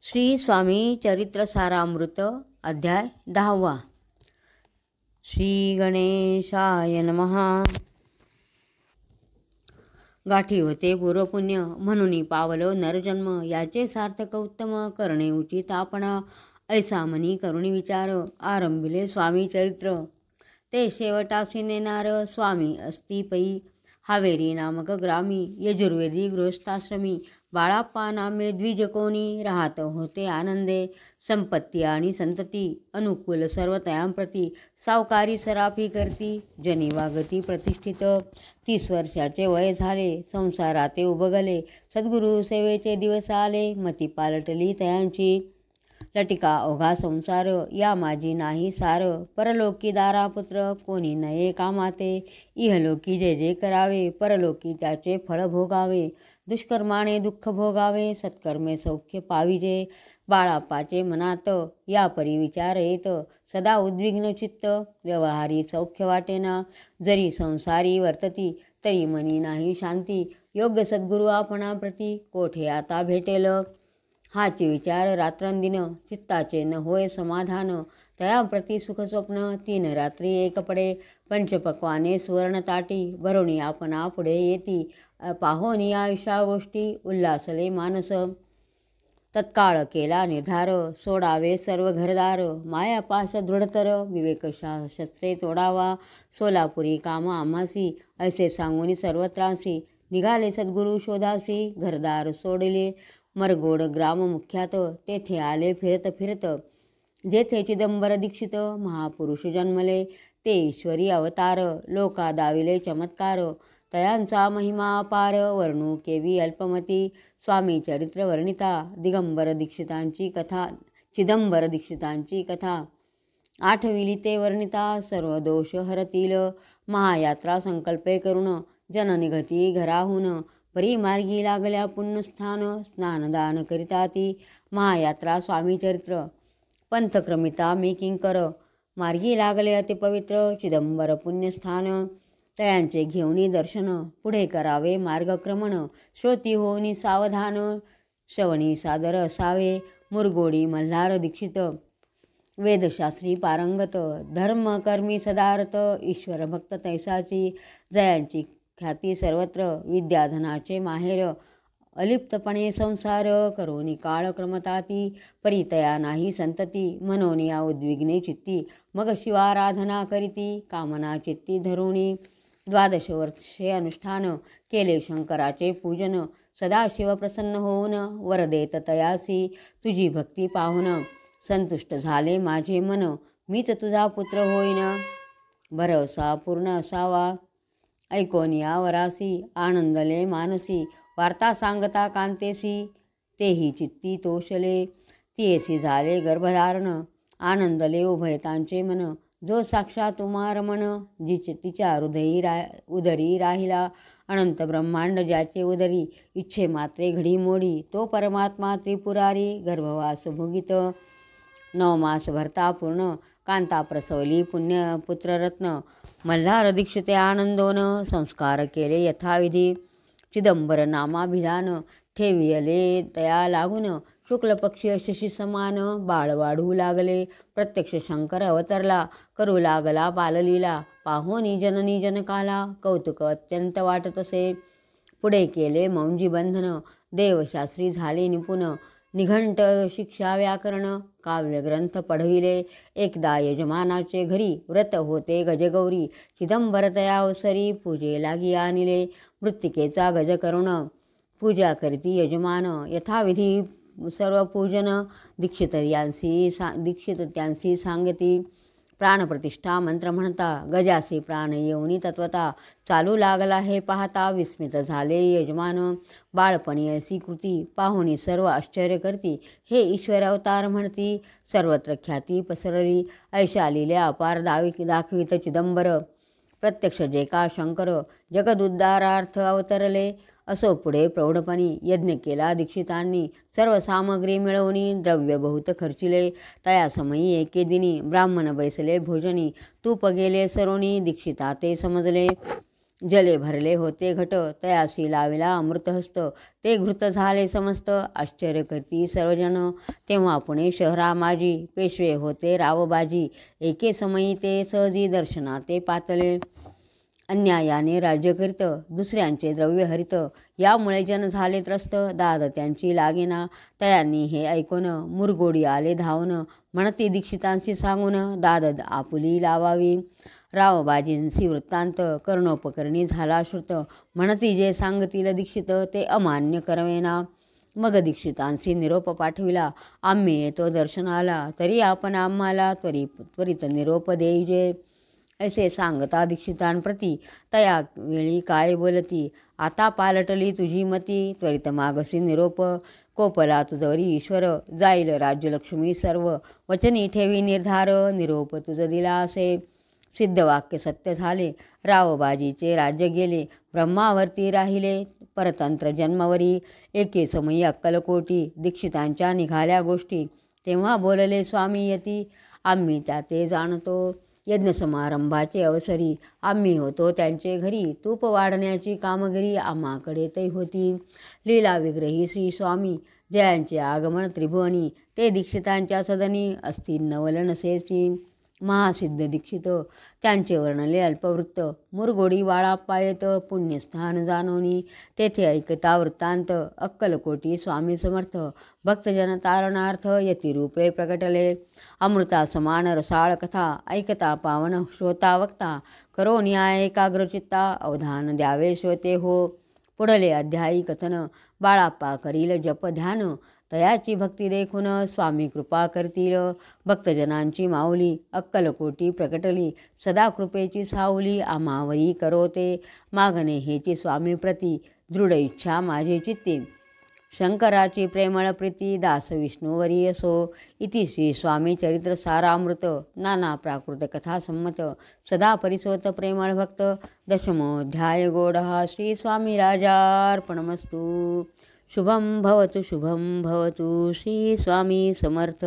श्री स्वामी चरित्र सारामृत अध्याय 10. श्री गणेशाय नमः. गाठी होते पूर्वपुण्य म्हणून पावलो नरजन्म, याचे सार्थक उत्तम करणे उचित आपणा. ऐसा मनी करुणी विचार, आरंभिले स्वामी चरित्र. ते शेवटासी नेणार स्वामी असती पै, हावेरी नामक ग्रामी यजुर्वेदी गृहस्थाश्रमी. बाळाप्पा नामे द्विज कोणी, राहत होते आनंदे. संपत्ती आणि संतती अनुकूल सर्व तयांप्रती, सावकारी सराफी करती जनी वागती प्रतिष्ठित. 30 वर्षाचे वय झाले, संसाराते उबगले. सद्गुरु सेवेचे दिवस आले, मती पालटली तयांची. लटिका ओघा संसार, या माझी नाही सार. परलोकी दारापुत्र कोणी नये कामाते, इहलोकी जे जे करावे परलोकी त्याचे फळ भोगावे. दुष्कर्माने दुःख भोगावे, सत्कर्मे सौख्य पाविजे. बाळाप्पाचे मनात या परी विचार येत, सदा उद्विग्न चित्त. व्यवहारी सौख्य वाटेना, जरी संसारी वर्तती तरी मनी नाही शांती. योग्य सद्गुरु आपणा प्रती, कोठे आता भेटेल. हाची विचार रात्रंदिन, चित्ताचे न होय समाधान. तयाप्रती सुखस्वप्न 3 रात्री एक पडे. पंचपक्वाने सुवर्ण ताटी, भरोणी आपणा पुढे येती. पाहोनी आयुष्या गोष्टी, उल्हासले मानस. तत्काळ केला निर्धार, सोडावे सर्व घरदार. मायापाश दृढतर, विवेक शस्त्रे तोडावा. सोलापुरी काम आम्हासी, ऐसे सांगून सर्व त्रासी. निघाले सद्गुरु शोधासी, घरदार सोडले. मरगोड ग्राम मुख्यात, तेथे आले फिरत फिरत. जेथे चिदंबर दीक्षित महापुरुष जन्मले, ते ईश्वरी अवतार. लोका दाविले चमत्कार, तयांचा महिमा अपार. वर्णू केवी अल्पमती, स्वामी चरित्र वर्णिता. दिगंबर दीक्षितांची कथा, चिदंबर दीक्षितांची कथा. आठविली ते वर्णिता, सर्व दोष हरतील. महायात्रा संकल्पे करून, जन निघती घराहून. परी मार्गी लागल्या पुण्यस्थान, स्नानदान करिता ती. महायात्रा स्वामी चरित्र पंथक्रमिता मी किंकर. मार्गी लागले अतिपवित्र, चिदंबर पुण्यस्थान. तयांचे घेऊनी दर्शन, पुढे करावे मार्गक्रमण. श्रोती होनी सावधान, श्रवणी सादर असावे. मुरगोडी मल्हार दीक्षित, वेदशास्त्री पारंगत. धर्मकर्मी सदारत, ईश्वर भक्त तैसाची. जयांची ख्याती सर्वत्र, विद्याधनाचे माहेर. अलिप्तपणे संसार, करोनी काळ क्रमताती. परितया नाही संतती, मनोनिया उद्विग्ने चित्ती. मग शिवाराधना करीती, कामना चित्ती धरुणी. 12 वर्षे अनुष्ठान, केले शंकराचे पूजन. सदाशिव प्रसन्न होऊन, वर देत तयासी. तुझी भक्ती पाहून संतुष्ट झाले माझे मन. मीच तुझा पुत्र होईन, भरवसा पूर्ण असावा. ऐकोनिया वरासी, आनंदले मानसी. वार्ता सांगता कांतेसी, तेही चित्ती तोषले. तियेसी झाले गर्भधारण, आनंदले उभयतांचे मन. जो साक्षात उमा रमण, तिच्या उदरी राहिला. अनंत ब्रह्मांड ज्याचे उदरी, इच्छे मात्रे घडी मोडी. तो परमात्मा त्रिपुरारी, गर्भवास भोगित. 9 मास भरता पूर्ण, कांता प्रसवली पुण्य पुत्ररत्न. मल्हार दीक्षिते आनंदोन, संस्कार केले यथाविधी. चिदंबर नामाभिधान, ठेवियले तया लागून. शुक्ल पक्षी शशी समान, बाळ वाढू लागले. प्रत्यक्ष शंकर अवतरला, करू लागला बाललीला. पाहोनी जननी जनकाला, कौतुक अत्यंत वाटत असे. पुढे केले मौंजी बंधन, देवशास्त्री झाले निपुण. निघंट शिक्षा व्याकरण, काव्यग्रंथ पढविले. एकदा यजमानाचे घरी, व्रत होते गजगौरी. चिदंबर तयावसरी, पूजे लागी आणले. मृत्तिकेचा गज करुण, पूजा करीती यजमान. यथाविधी सर्व पूजन, दीक्षित त्यांसी सांगती. प्राणप्रतिष्ठा मंत्र म्हणता, गजासी प्राण येऊनी तत्वता. चालू लागला हे पाहता, विस्मित झाले यजमान. बाळपणी असी कृती, पाहुणी सर्व आश्चर्य करती. हे ईश्वर अवतार म्हणती, सर्वत्र ख्याती पसरली. ऐशा लिल्या अपार दाखवित चिदंबर. प्रत्यक्ष जे का शंकर, जगदुद्धारार्थ अवतरले. असो पुढे प्रौढपणी, यज्ञ केला दीक्षितांनी. सर्व सामग्री मिळवणी, द्रव्य बहुत खर्चिले. तया समयी एके दिनी, ब्राह्मण बैसले भोजनी. तूप गेले सरोनी, दीक्षिता ते समजले. जले भरले होते घट, तयासी लाविला अमृतहस्त. ते घृत झाले समस्त, आश्चर्य करती सर्वजन. तेव्हा पुणे शहरा माझी, पेशवे होते रावबाजी. एके समयी ते सहजी दर्शना ते पातले. अन्यायाने राज्य करीत, दुसऱ्यांचे द्रव्य हरित. यामुळे जन झाले त्रस्त, दाद त्यांची लागेना. तयांनी हे ऐकून मुरगोडी आले धावून. म्हणती दीक्षितांशी सांगून, दाद आपुली लावावी. रावबाजींसी वृत्तांत, कर्णोपकरणी झाला श्रुत. म्हणती जे सांगतील दीक्षित, ते अमान्य करवेना. मग दीक्षितांशी निरोप पाठविला, आम्ही येतो दर्शनाला. तरी आपण आम्हाला त्वरित निरोप देईजे. असे सांगता दीक्षितांप्रती, तया वेळी काय बोलती. आता पालटली तुझी मती, त्वरित मागसी निरोप. कोपला तुझवरी ईश्वर, जाईल राज्यलक्ष्मी सर्व. वचनी ठेवी निर्धार, निरोप तुझ दिला असे. सिद्धवाक्य सत्य झाले, रावबाजीचे राज्य गेले. ब्रह्मावरती राहिले, परतंत्र जन्मावरी. एके समयी अक्कलकोटी, दीक्षितांच्या निघाल्या गोष्टी. तेव्हा बोलले स्वामी यती, आम्ही त्या ते जाणतो. यज्ञ समारंभाचे अवसरी, आम्ही होतो त्यांचे घरी. तूप वाढण्याची कामगिरी आम्हाकडे तै होती. लीला विग्रही श्री स्वामी, जयांचे आगमन त्रिभुवनी. ते दीक्षितांच्या सदनी, असतील नवल नसेसी. महासिद्ध दीक्षित, त्यांचे वर्णले अल्पवृत्त. मुरगोडी वाळापायत, पुण्यस्थान जानोनी. तेथे ऐकता वृत्तांत, अक्कलकोटी स्वामी समर्थ. भक्तजन तारणार्थ, यतिरूपे प्रकटले. अमृता समान रसाळ कथा, ऐकता पावन श्रोता वक्ता. करो न्याय एकाग्रचित्ता, अवधान द्यावे श्रोते हो. पुढले अध्यायी कथन, बाळाप्पा करील जप ध्यान. तयाची भक्ती देखून स्वामी कृपा करतील. भक्तजनांची माऊली, अक्कलकोटी प्रकटली. सदा कृपेची सावली, आम्हावरी करोते. मागणे हेची स्वामी प्रती, दृढ इच्छा माझी चित्ती. शंकराची प्रेमळ प्रीती, दास विष्णूवरी असो. इति श्री स्वामी चरित्र सारामृत. नाना प्राकृत कथा संमत, सदा परिसोत प्रेमळ भक्त. दशमोऽध्याय गोडः. श्री स्वामी राजार्पणमस्तु. शुभं भवतु श्री स्वामी समर्थ.